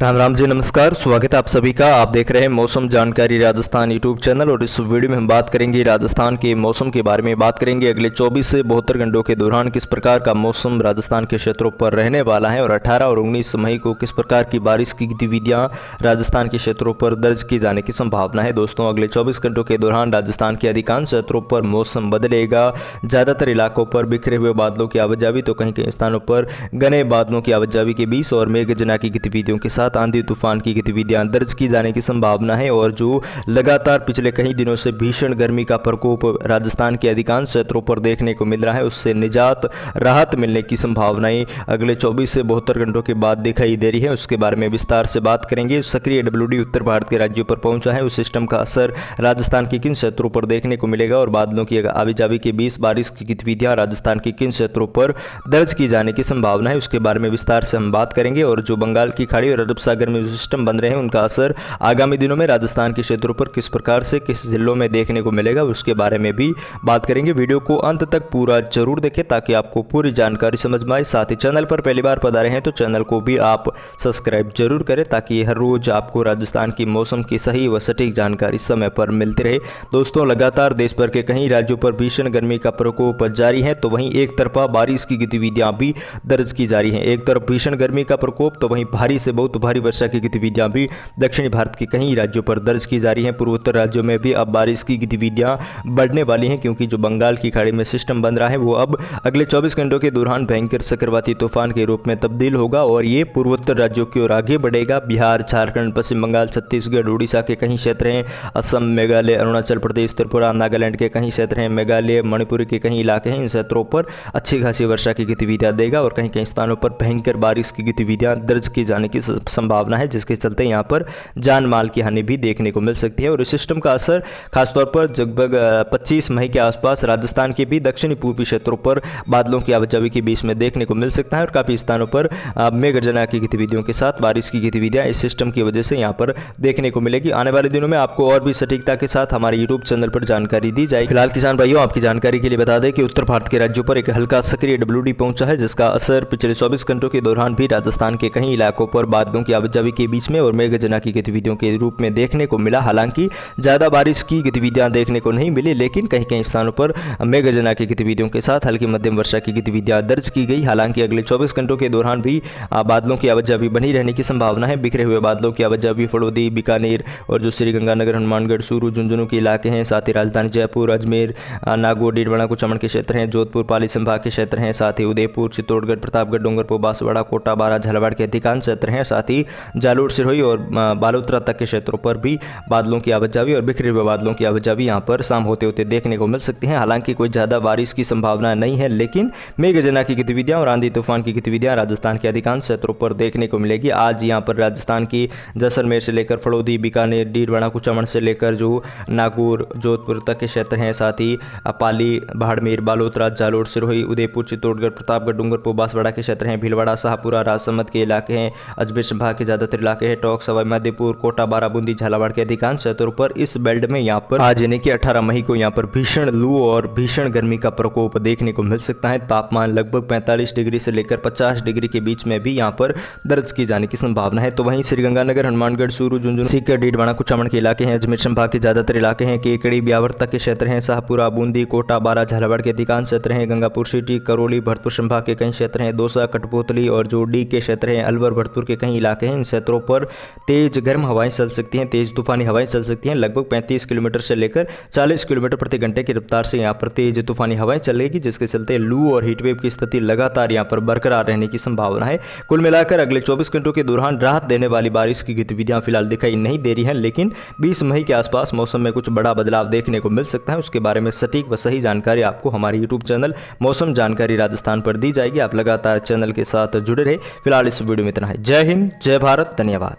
राम राम जी, नमस्कार। स्वागत है आप सभी का। आप देख रहे हैं मौसम जानकारी राजस्थान यूट्यूब चैनल और इस वीडियो में हम बात करेंगे राजस्थान के मौसम के बारे में। बात करेंगे अगले 24 से 72 घंटों के दौरान किस प्रकार का मौसम राजस्थान के क्षेत्रों पर रहने वाला है और 18 और 19 मई को किस प्रकार की बारिश की गतिविधियां राजस्थान के क्षेत्रों पर दर्ज की जाने की संभावना है। दोस्तों, अगले 24 घंटों के दौरान राजस्थान के अधिकांश क्षेत्रों पर मौसम बदलेगा। ज़्यादातर इलाकों पर बिखरे हुए बादलों की आवाजावी तो कहीं कहीं स्थानों पर घने बादलों की आवाजावी के बीच और मेघ की गतिविधियों के साथ आंधी तूफान की गतिविधियां दर्ज की जाने की संभावना है। और जो लगातार पिछले कई दिनों से भीषण गर्मी का प्रकोप राजस्थान के अधिकांश क्षेत्रों पर देखने को मिल रहा है, उससे निजात राहत मिलने की संभावनाएं अगले 24 से 72 घंटों के बाद दिखाई दे रही है। उसके बारे में विस्तार से बात करेंगे। सक्रिय डब्ल्यूडी उत्तर भारत के राज्यों पर पहुंचा है, उस सिस्टम का असर राजस्थान के किन क्षेत्रों पर देखने को मिलेगा और बादलों की आवाजावी के बीच बारिश की गतिविधियां राजस्थान के किन क्षेत्रों पर दर्ज की जाने की संभावना है, उसके बारे में विस्तार से हम बात करेंगे। और जो बंगाल की खाड़ी और अरब सागर में सिस्टम बन रहे हैं, उनका असर आगामी दिनों में राजस्थान के क्षेत्रों पर किस प्रकार से किस जिलों में देखने को मिलेगा, उसके बारे में भी बात करेंगे। वीडियो को अंत तक पूरा जरूर देखें ताकि आपको पूरी जानकारी समझ में आए। साथ ही चैनल पर पहली बार पधारे हैं तो चैनल को भी आप सब्सक्राइब जरूर करें ताकि हर रोज आपको राजस्थान की मौसम की सही व सटीक जानकारी समय पर मिलती रहे। दोस्तों, लगातार देश भर के कई राज्यों पर भीषण गर्मी का प्रकोप जारी है, तो वहीं एक तरफा बारिश की गतिविधियां भी दर्ज की जा रही हैं। एक तरफ भीषण गर्मी का प्रकोप तो वहीं भारी से बहुत भारी वर्षा की गतिविधियां भी दक्षिणी भारत के कई राज्यों पर दर्ज की जा रही हैं। पूर्वोत्तर राज्यों में भी अब बारिश की गतिविधियां बढ़ने वाली हैं, क्योंकि जो बंगाल की खाड़ी में सिस्टम बन रहा है वो अब अगले 24 घंटों के दौरान भयंकर चक्रवाती तूफान के रूप में तब्दील होगा और ये पूर्वोत्तर राज्यों की ओर आगे बढ़ेगा। बिहार, झारखंड, पश्चिम बंगाल, छत्तीसगढ़, उड़ीसा के कई क्षेत्र हैं, असम, मेघालय, अरुणाचल प्रदेश, त्रिपुरा, नागालैंड के कई क्षेत्र हैं, मेघालय, मणिपुर के कई इलाके हैं। इन क्षेत्रों पर अच्छी खासी वर्षा की गतिविधियां देगा और कहीं कई स्थानों पर भयंकर बारिश की गतिविधियां दर्ज की जाने की संभावना है, जिसके चलते यहाँ पर जान माल की हानि भी देखने को मिल सकती है। और इस सिस्टम का असर खासतौर पर लगभग 25 मई के आसपास राजस्थान के भी दक्षिणी पूर्वी क्षेत्रों पर बादलों की आवाजावी के बीच में देखने को मिल सकता है और काफ़ी स्थानों पर मेघ की गतिविधियों के साथ बारिश की गतिविधियां इस सिस्टम की वजह से यहाँ पर देखने को मिलेगी। आने वाले दिनों में आपको और भी सटीकता के साथ हमारे यूट्यूब चैनल पर जानकारी दी जाएगी। फिलहाल किसान भाइयों, आपकी जानकारी के लिए बता दें कि उत्तर भारत के राज्यों पर एक हल्का सक्रिय डब्ल्यूडी पहुंचा है, जिसका असर पिछले 24 घंटों के दौरान भी राजस्थान के कई इलाकों पर बादलों की आवाजावी के बीच में और मेघ की गतिविधियों के रूप में देखने को मिला। हालांकि ज़्यादा बारिश की गतिविधियां देखने को नहीं मिली, लेकिन कहीं कहीं स्थानों पर मेघ की गतिविधियों के साथ हल्की मध्यम वर्षा की गतिविधियां दर्ज की गई। हालांकि अगले 24 घंटों के दौरान भी बादलों की आवाजावी बनी रहने की संभावना है। बिखरे हुए बादलों की आवाजावी फड़ौदी, बीकानेर और जो श्रीगंगानगर, हनुमानगढ़, चूरू, झुंझुनू के इलाके हैं, साथ ही राजधानी जयपुर, अजमेर, नागौर, डीडवाना, कुचामन के क्षेत्र हैं, जोधपुर, पाली संभाग के क्षेत्र हैं, साथ ही उदयपुर, चित्तौड़गढ़, प्रतापगढ़, डूंगरपुर, बांसवाड़ा, कोटा, बारा, झालावाड़ के अधिकांश क्षेत्र हैं, साथ ही जालोर, सिरोही और बालोतरा तक के क्षेत्रों पर भी बादलों की आवाजावी और बिखरे हुए बादलों की आवाजावी यहां पर शाम होते होते देखने को मिल सकती हैं। हालांकि कोई ज़्यादा बारिश की संभावना नहीं है, लेकिन मेघ की गतिविधियां और आंधी तूफान की गतिविधियां राजस्थान के अधिकांश क्षेत्रों पर देखने को मिलेगी। आज यहां पर राजस्थान की जैसलमेर से लेकर फड़ौदी, बीकानेर, डीडवाना, कुचामन से लेकर जो नागौर, जोधपुर तक के क्षेत्र हैं, साथ ही पाली, बाड़मेर, बालोतरा, जालोर, सिरोही, उदयपुर, चित्तौड़गढ़, प्रतापगढ़, डूंगरपुर, बांसवाड़ा के क्षेत्र हैं, भीलवाड़ा, शाहपुरा, राजसमंद के इलाके हैं, अजमेर संभाग के ज़्यादातर इलाके हैं, टोंक, सवाई माधोपुर, कोटा, बाराबूंदी, झालावाड़ के अधिकांश क्षेत्रों पर इस बेल्ट में यहाँ पर आज यानी कि 18 मई को यहाँ पर भीषण लू और भीषण गर्मी का प्रकोप देखने को मिल सकता है। तापमान लगभग 45 डिग्री से लेकर 50 डिग्री के बीच में भी यहाँ पर दर्ज की जाने की संभावना है। तो वहीं श्रीगंगानगर, हनुमानगढ़, चूरू, झुंझुनू, सीकर, डीडवाना, कुचामन के इलाके हैं, अजमेर संभाग के ज्यादातर इलाके हैं, केकड़ी, ब्यावर तक के क्षेत्र हैं, शाहपुरा, बूंदी, कोटा, बारा, झालावाड़ के अधिकांश क्षेत्र हैं, गंगापुर सिटी, करौली, भरतपुर संभाग के कई क्षेत्र हैं, दौसा, कठपुतली और जो डी के क्षेत्र हैं, अलवर, भरतपुर के कई इलाके हैं। इन क्षेत्रों पर तेज गर्म हवाएं चल सकती हैं, तेज तूफानी हवाएं चल सकती हैं। लगभग 35 किलोमीटर से लेकर 40 किलोमीटर प्रति घंटे की रफ्तार से यहाँ पर तेज तूफानी हवाएं चलेगी, जिसके चलते लू और हीटवेव की स्थिति लगातार यहाँ पर बरकरार रहने की संभावना है। कुल मिलाकर अगले 24 घंटों के दौरान राहत देने वाली बारिश की गतिविधियां फिलहाल दिखाई नहीं दे रही हैं, लेकिन 20 मई के आसपास मौसम में कुछ बड़ा बदलाव देखने को मिल सकता है। उसके बारे में सटीक व सही जानकारी आपको हमारे यूट्यूब चैनल मौसम जानकारी राजस्थान पर दी जाएगी। आप लगातार चैनल के साथ जुड़े रहे। फिलहाल इस वीडियो में इतना है। जय हिंद, जय भारत, धन्यवाद।